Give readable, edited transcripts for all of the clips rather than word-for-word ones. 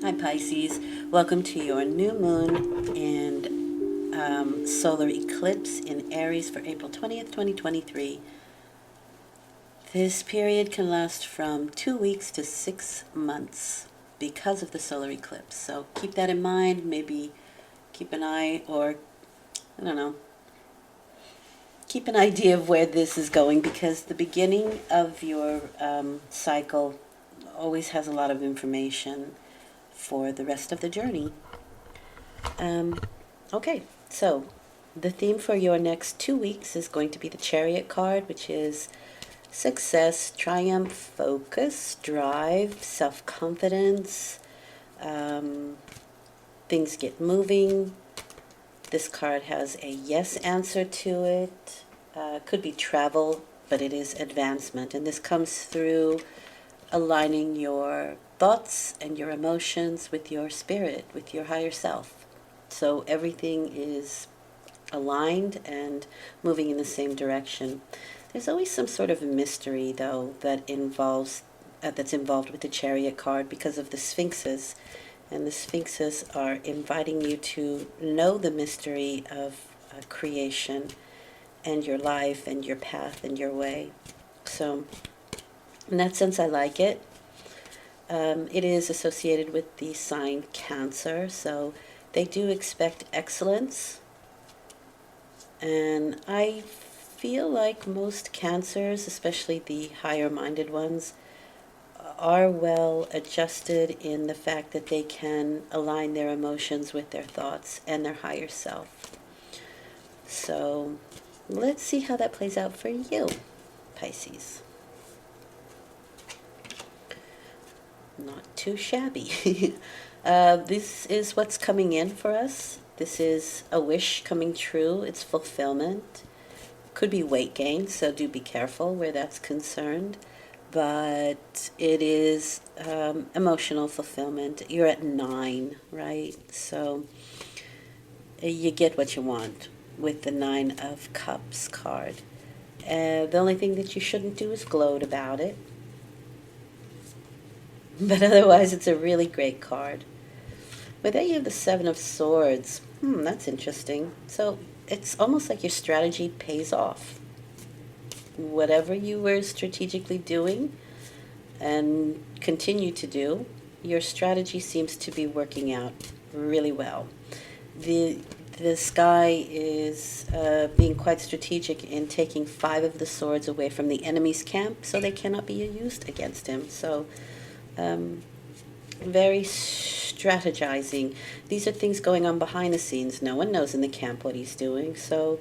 Hi Pisces, welcome to your new moon and solar eclipse in Aries for April 20th, 2023. This period can last from 2 weeks to 6 months because of the solar eclipse. So keep that in mind, maybe keep an eye or, I don't know, keep an idea of where this is going because the beginning of your cycle always has a lot of information for the rest of the journey. Okay, so the theme for your next 2 weeks is going to be the Chariot card, which is success, triumph, focus, drive, self-confidence, things get moving. This card has a yes answer to it. Could be travel, but it is advancement. And this comes through aligning your thoughts and your emotions with your spirit, with your higher self. So everything is aligned and moving in the same direction. There's always some sort of mystery, though, that's involved with the Chariot card because of the Sphinxes. And the Sphinxes are inviting you to know the mystery of creation and your life and your path and your way. So in that sense, I like it. It is associated with the sign Cancer, so they do expect excellence. And I feel like most Cancers, especially the higher-minded ones, are well adjusted in the fact that they can align their emotions with their thoughts and their higher self. So let's see how that plays out for you, Pisces. Not too shabby. This is what's coming in for us. This is a wish coming true. It's fulfillment. Could be weight gain, so do be careful where that's concerned. But it is emotional fulfillment. You're at 9, right? So you get what you want with the 9 of Cups card. The only thing that you shouldn't do is gloat about it. But otherwise, it's a really great card. But then you have the 7 of Swords. That's interesting. So it's almost like your strategy pays off. Whatever you were strategically doing and continue to do, your strategy seems to be working out really well. The sky is being quite strategic in taking 5 of the swords away from the enemy's camp so they cannot be used against him. So very strategizing. These are things going on behind the scenes. No one knows in the camp what he's doing. So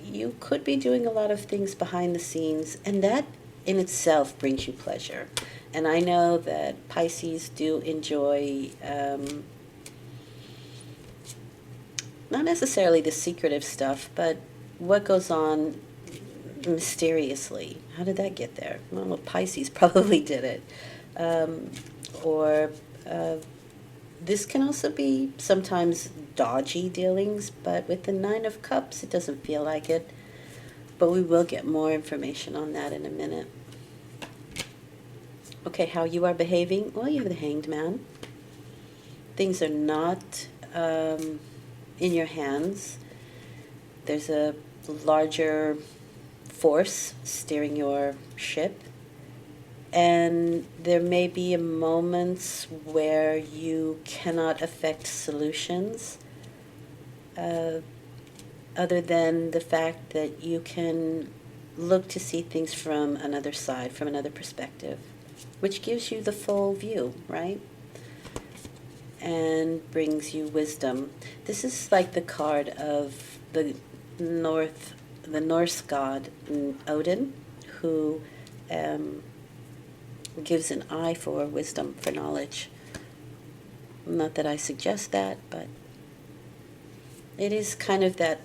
you could be doing a lot of things behind the scenes, and that in itself brings you pleasure. And I know that Pisces do enjoy not necessarily the secretive stuff, but what goes on mysteriously. How did that get there? Well, Pisces probably did it. Or this can also be sometimes dodgy dealings, but with the 9 of Cups, it doesn't feel like it. But we will get more information on that in a minute. Okay, how you are behaving? Well, you have the Hanged Man. Things are not in your hands. There's a larger force steering your ship. And there may be moments where you cannot affect solutions other than the fact that you can look to see things from another side, from another perspective, which gives you the full view, right? And brings you wisdom. This is like the card of the Norse god Odin, who gives an eye for wisdom, for knowledge. Not that I suggest that, but it is kind of that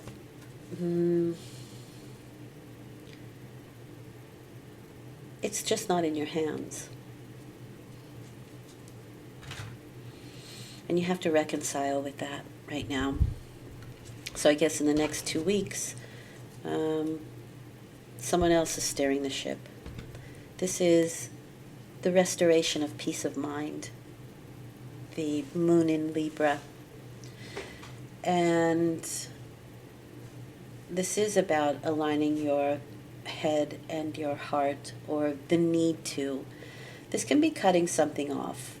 it's just not in your hands. And you have to reconcile with that right now. So I guess in the next 2 weeks, someone else is steering the ship. This is the restoration of peace of mind. the moon in Libra. And this is about aligning your head and your heart, or the need to. This can be cutting something off.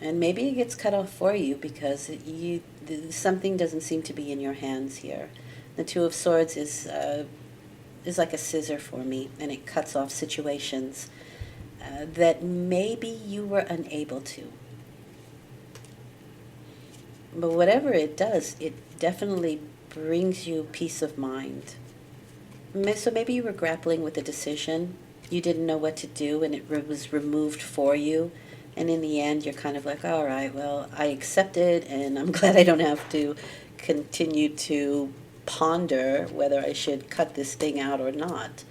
And maybe it gets cut off for you because something doesn't seem to be in your hands here. The Two of Swords is like a scissor for me, and it cuts off situations that maybe you were unable to. But whatever it does, it definitely brings you peace of mind. So maybe you were grappling with a decision, you didn't know what to do, and it was removed for you. And in the end, you're kind of like, all right, well, I accept it, and I'm glad I don't have to continue to ponder whether I should cut this thing out or not,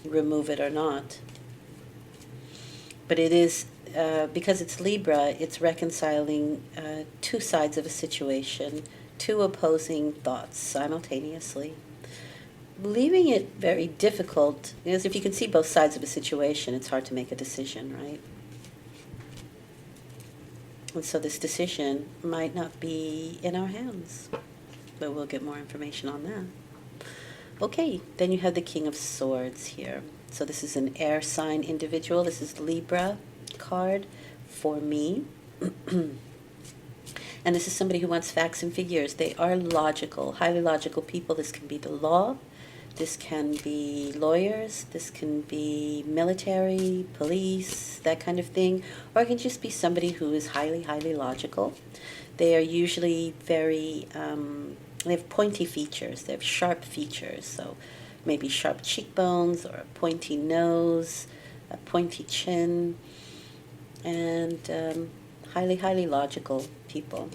remove it or not. But it is, because it's Libra, it's reconciling two sides of a situation, two opposing thoughts simultaneously, leaving it very difficult, because if you can see both sides of a situation, it's hard to make a decision, right? And so this decision might not be in our hands, but we'll get more information on that. Okay, then you have the King of Swords here. So this is an air sign individual. This is Libra card for me. And this is somebody who wants facts and figures. They are logical, highly logical people. This can be the law. This can be lawyers, this can be military, police, that kind of thing. Or it can just be somebody who is highly, highly logical. They are usually very, they have pointy features, they have sharp features. So maybe sharp cheekbones, or a pointy nose, a pointy chin, and highly, highly logical people.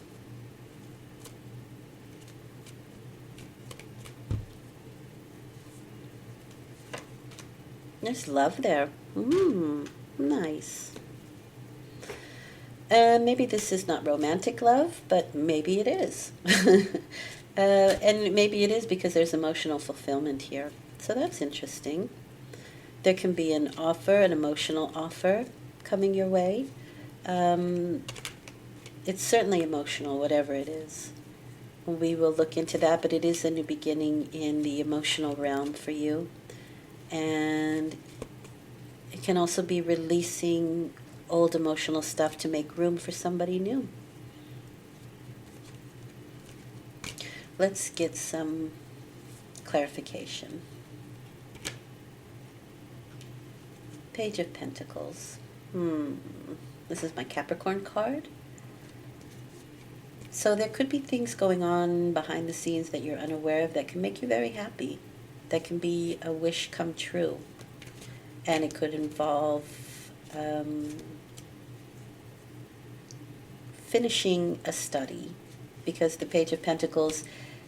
There's love there. Nice. Maybe this is not romantic love, but maybe it is. And maybe it is because there's emotional fulfillment here. So that's interesting. There can be an offer, an emotional offer coming your way. It's certainly emotional, whatever it is. We will look into that, but it is a new beginning in the emotional realm for you. And it can also be releasing old emotional stuff to make room for somebody new. Let's get some clarification. Page of Pentacles. This is my Capricorn card. So there could be things going on behind the scenes that you're unaware of that can make you very happy. That can be a wish come true. And it could involve finishing a study, because the Page of Pentacles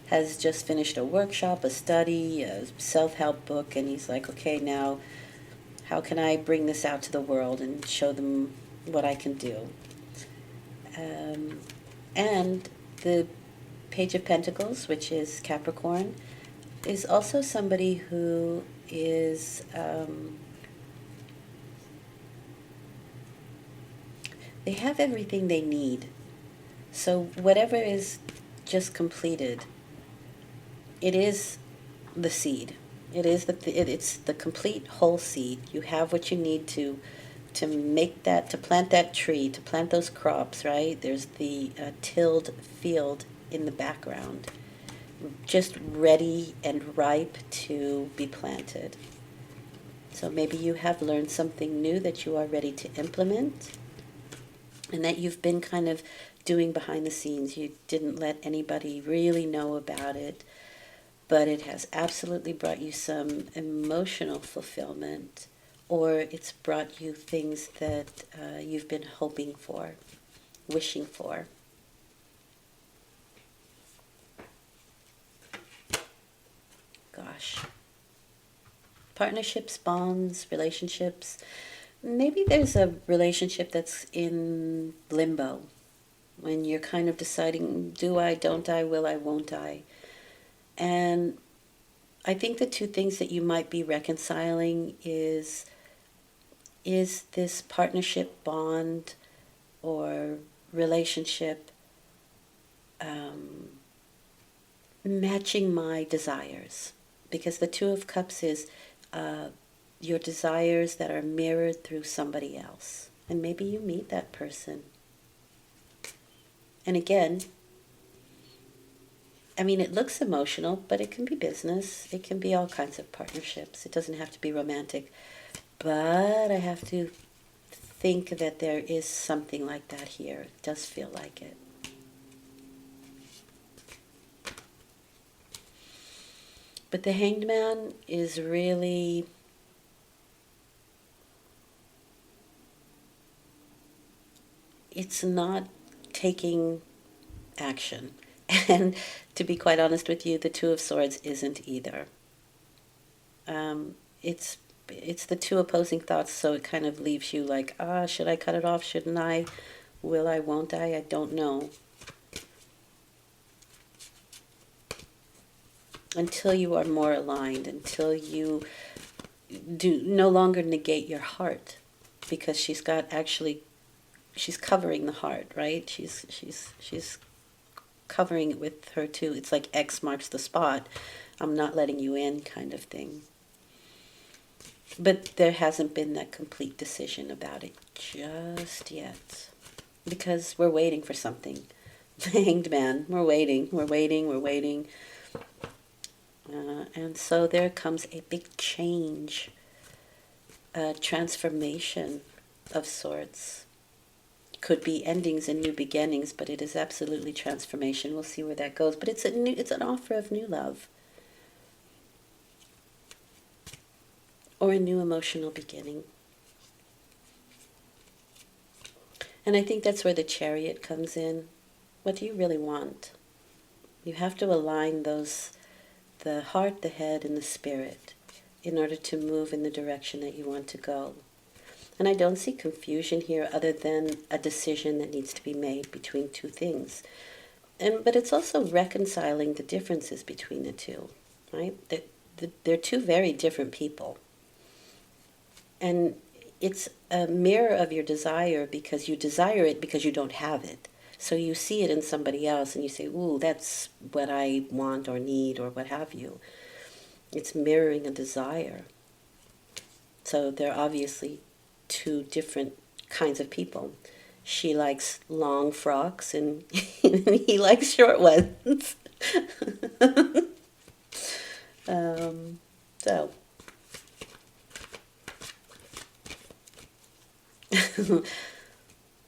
has just finished a workshop, a study, a self-help book, and he's like, okay, now how can I bring this out to the world and show them what I can do? And the Page of Pentacles, which is Capricorn, is also somebody who is they have everything they need. So whatever is just completed, it is the seed. It's the complete whole seed. You have what you need to make that, to plant that tree, to plant those crops, right? There's the tilled field in the background, just ready and ripe to be planted. So maybe you have learned something new that you are ready to implement, and that you've been kind of doing behind the scenes. You didn't let anybody really know about it, but it has absolutely brought you some emotional fulfillment, or it's brought you things that you've been hoping for, wishing for. Gosh. Partnerships, bonds, relationships. Maybe there's a relationship that's in limbo, when you're kind of deciding, do I, don't I, will I, won't I? And I think the two things that you might be reconciling is this partnership bond or relationship matching my desires. Because the Two of Cups is your desires that are mirrored through somebody else. And maybe you meet that person. And again, I mean, it looks emotional, but it can be business. It can be all kinds of partnerships. It doesn't have to be romantic. But I have to think that there is something like that here. It does feel like it. But the Hanged Man is really... it's not taking action. And to be quite honest with you, the Two of Swords isn't either. It's the two opposing thoughts, so it kind of leaves you like, should I cut it off? Shouldn't I? Will I? Won't I? I don't know. Until you are more aligned, until you do no longer negate your heart, because she's covering the heart, right? She's covering it with her too. It's like X marks the spot. I'm not letting you in kind of thing. But there hasn't been that complete decision about it just yet. Because we're waiting for something. The Hanged Man, we're waiting. And so there comes a big change, a transformation of sorts. Could be endings and new beginnings, but it is absolutely transformation. We'll see where that goes. But it's an offer of new love. Or a new emotional beginning. And I think that's where the Chariot comes in. What do you really want? You have to align those, the heart, the head, and the spirit, in order to move in the direction that you want to go. And I don't see confusion here other than a decision that needs to be made between two things. But it's also reconciling the differences between the two, right? They're two very different people. And it's a mirror of your desire, because you desire it because you don't have it. So you see it in somebody else and you say, ooh, that's what I want or need or what have you. It's mirroring a desire. So they're obviously two different kinds of people. She likes long frocks and he likes short ones. So...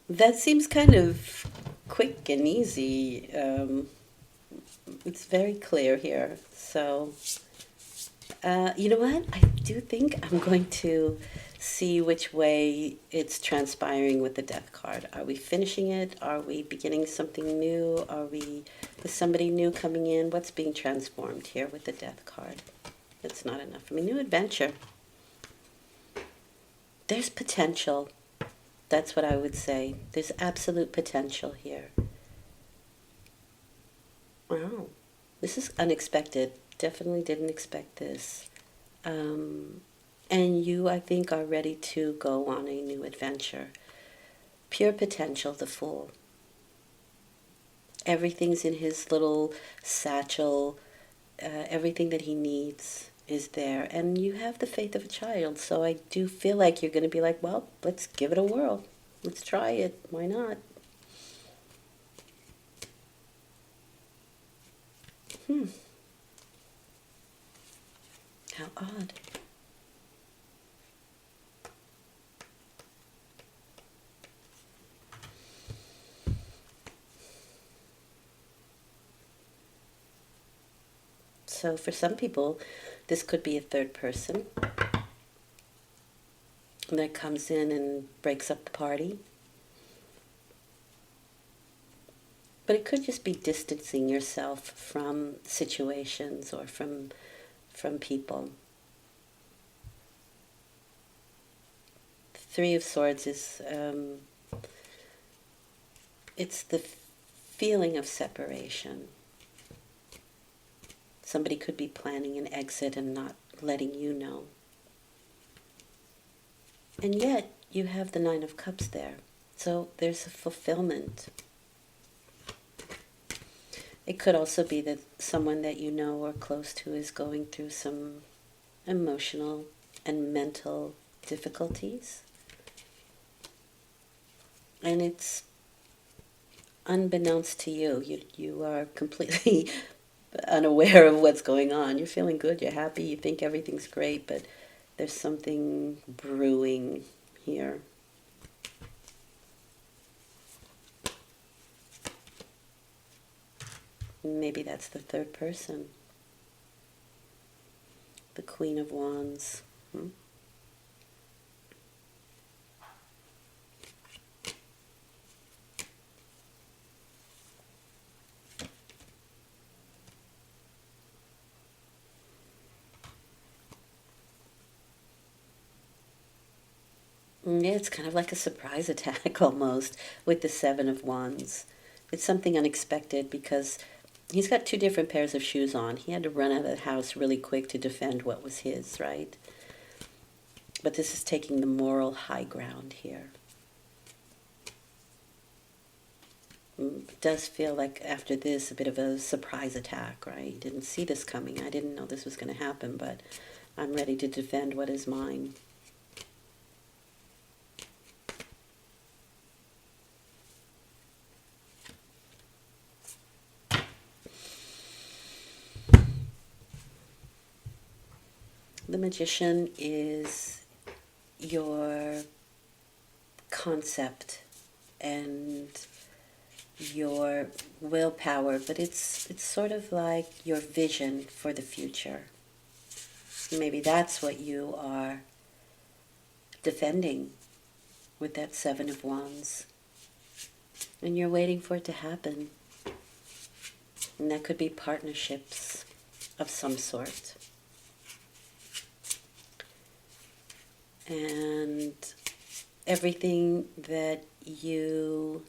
that seems kind of quick and easy. It's very clear here. So, you know what? I do think I'm going to see which way it's transpiring with the Death card. Are we finishing it? Are we beginning something new? Is somebody new coming in? What's being transformed here with the Death card? That's not enough. I mean, new adventure. There's potential. That's what I would say. There's absolute potential here. Wow. This is unexpected. Definitely didn't expect this. And you, I think, are ready to go on a new adventure. Pure potential, the Fool. Everything's in his little satchel. Everything that he needs is there. And you have the faith of a child. So I do feel like you're going to be like, well, let's give it a whirl. Let's try it. Why not? How odd. So for some people, this could be a third person that comes in and breaks up the party. But it could just be distancing yourself from situations or from people. Three of Swords is, it's the feeling of separation. Somebody could be planning an exit and not letting you know. And yet, you have the Nine of Cups there. So there's a fulfillment. It could also be that someone that you know or close to is going through some emotional and mental difficulties. And it's unbeknownst to you. You are completely unaware of what's going on. You're feeling good, you're happy, you think everything's great, but there's something brewing here. Maybe that's the third person, the Queen of Wands. Yeah, it's kind of like a surprise attack almost with the Seven of Wands. It's something unexpected because he's got two different pairs of shoes on. He had to run out of the house really quick to defend what was his, right? But this is taking the moral high ground here. It does feel like after this a bit of a surprise attack, right? Didn't see this coming. I didn't know this was going to happen, but I'm ready to defend what is mine. The Magician is your concept and your willpower, but it's sort of like your vision for the future. Maybe that's what you are defending with that Seven of Wands. And you're waiting for it to happen. And that could be partnerships of some sort. And everything that you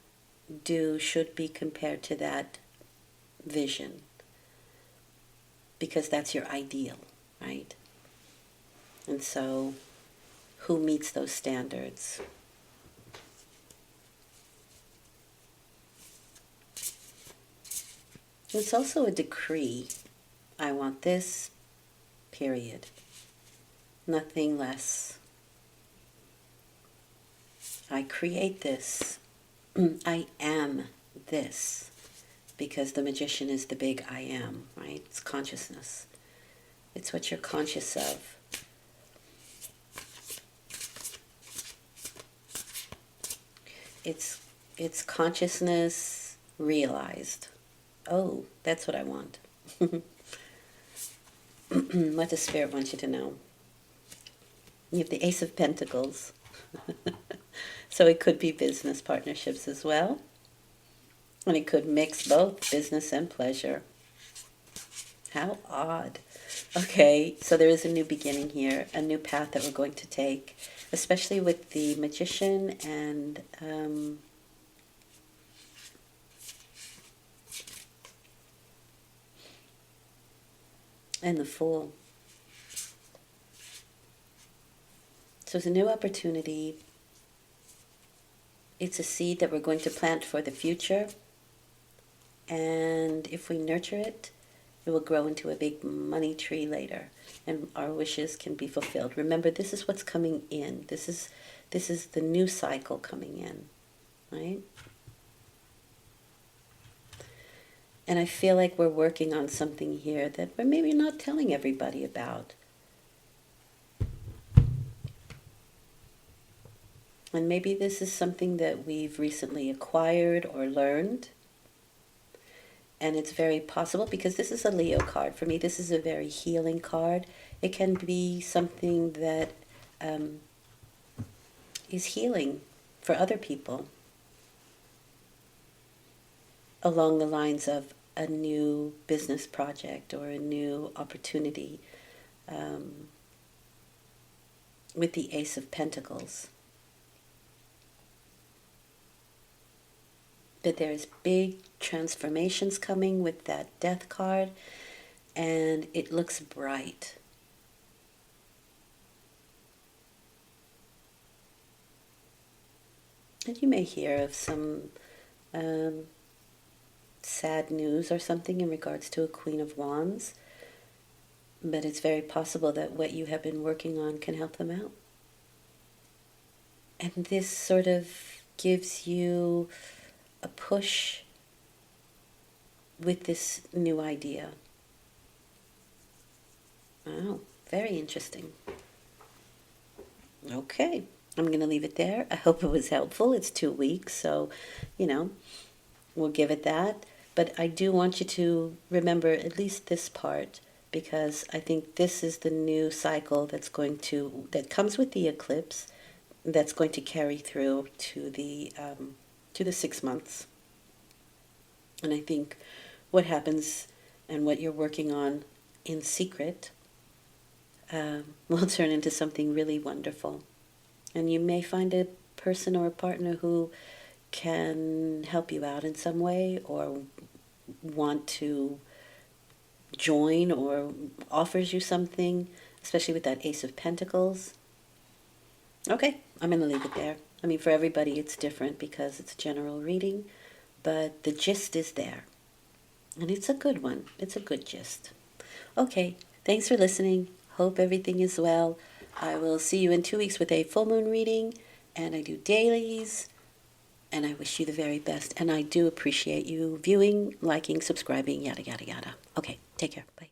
do should be compared to that vision, because that's your ideal, right? And so who meets those standards? It's also a decree. I want this, period. Nothing less. I create this. I am this. Because the Magician is the big I am, right? It's consciousness. It's what you're conscious of. It's consciousness realized. Oh, that's what I want. What does Spirit want you to know? You have the Ace of Pentacles. So it could be business partnerships as well. And it could mix both business and pleasure. How odd. Okay, so there is a new beginning here, a new path that we're going to take, especially with the Magician and the Fool. So it's a new opportunity. It's a seed that we're going to plant for the future. And if we nurture it, it will grow into a big money tree later. And our wishes can be fulfilled. Remember, this is what's coming in. This is the new cycle coming in, right? And I feel like we're working on something here that we're maybe not telling everybody about. And maybe this is something that we've recently acquired or learned. And it's very possible, because this is a Leo card. For me, this is a very healing card. It can be something that is healing for other people, along the lines of a new business project or a new opportunity, with the Ace of Pentacles. But there's big transformations coming with that Death card, and it looks bright. And you may hear of some sad news or something in regards to a Queen of Wands, but it's very possible that what you have been working on can help them out. And this sort of gives you a push with this new idea. Oh, very interesting. Okay, I'm going to leave it there. I hope it was helpful. It's 2 weeks, so, we'll give it that. But I do want you to remember at least this part, because I think this is the new cycle that comes with the eclipse, that's going to carry through to the 6 months. And I think what happens and what you're working on in secret will turn into something really wonderful. And you may find a person or a partner who can help you out in some way, or want to join, or offers you something, especially with that Ace of Pentacles. Okay, I'm going to leave it there. I mean, for everybody it's different because it's a general reading, but the gist is there. And it's a good one. It's a good gist. Okay, thanks for listening. Hope everything is well. I will see you in 2 weeks with a full moon reading, and I do dailies, and I wish you the very best. And I do appreciate you viewing, liking, subscribing, yada, yada, yada. Okay, take care. Bye.